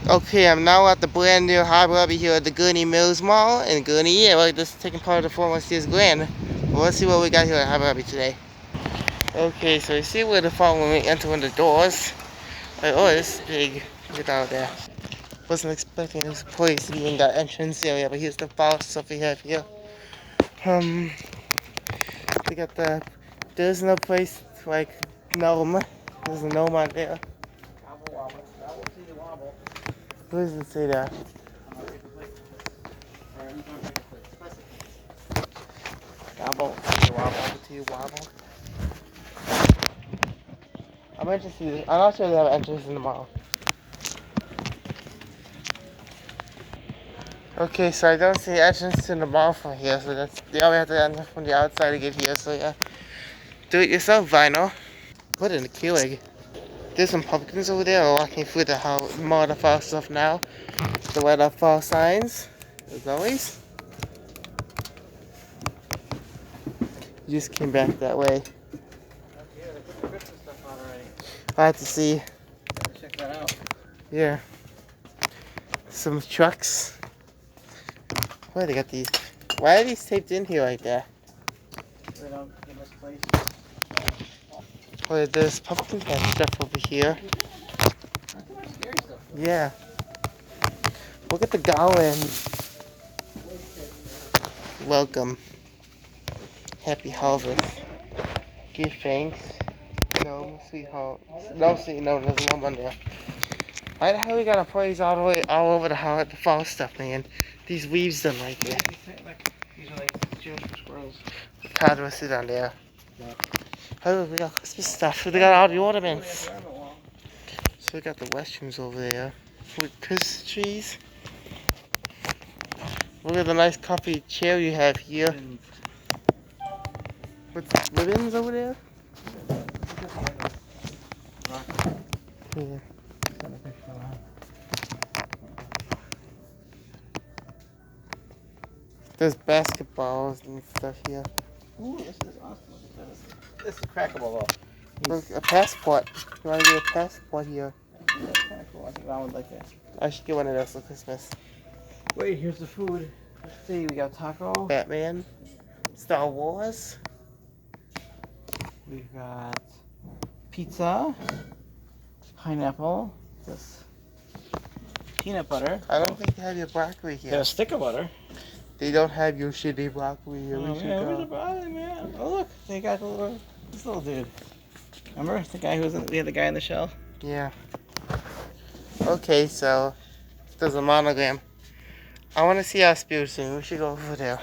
Okay, I'm now at the brand new Hobby Lobby here at the Gurney Mills Mall in Gurney. Yeah, we're just taking part of the Formula Sears Grand. Well, let's see what we got here at Hobby Lobby today. Okay, so you see where the fall when we enter one of the doors. Like, oh, this is big. Look out there. Wasn't expecting this place to be in that entrance area, but here's the fall stuff we have here. We got there's no place like gnome. There's a gnome out there. Who does it say that? Wobble, to you wobble. I'm interested. I'm not sure they have an entrance in the mall. Okay, so I don't see entrance to the mall from here, so that's the only have to enter from the outside to get here. So yeah, do it yourself, Vinyl. Put in the Keurig. There's some pumpkins over there. We're walking through the more of the fall stuff now. The weather fall signs, as always. You just came back that way. Yeah, they put the Christmas stuff on already. I have to see. Gotta check that out. Yeah. Some trucks. Why they got these? Why are these taped in here like that? They don't give us place. Oh, there's pumpkin patch stuff over here. Not too much scary stuff. Yeah. Look at the garland. Welcome. Happy harvest. Give thanks. No, sweet home. No, sweet, no, there's no one there. Why the hell we gotta praise all the way all over the fall stuff, man? These weaves done right there. These are like chairs for squirrels. Todd will sit down there. Yeah. Oh, we got Christmas stuff. They got all the ornaments. So we got the restrooms over there with Christmas trees. Look at the nice coffee chair you have here. With ribbons over there. Yeah. There's basketballs and stuff here. Ooh, this is awesome. This is crackable though. Look, a passport. You want to get a passport here? Yeah, that's kind of cool. I think I would like that. I should get one of those for Christmas. Wait, here's the food. Let's see, we got taco. Batman. Star Wars. We've got pizza. Pineapple. This peanut butter. I don't think they have your broccoli here. Got a stick of butter. They don't have your shitty broccoli here. Oh, We should man, go. where's the broccoli, man? Oh, look, they got this little dude. Remember the guy who was we had the guy in the shell? Yeah. Okay, so there's a monogram. I want to see our spirit soon. We should go over there.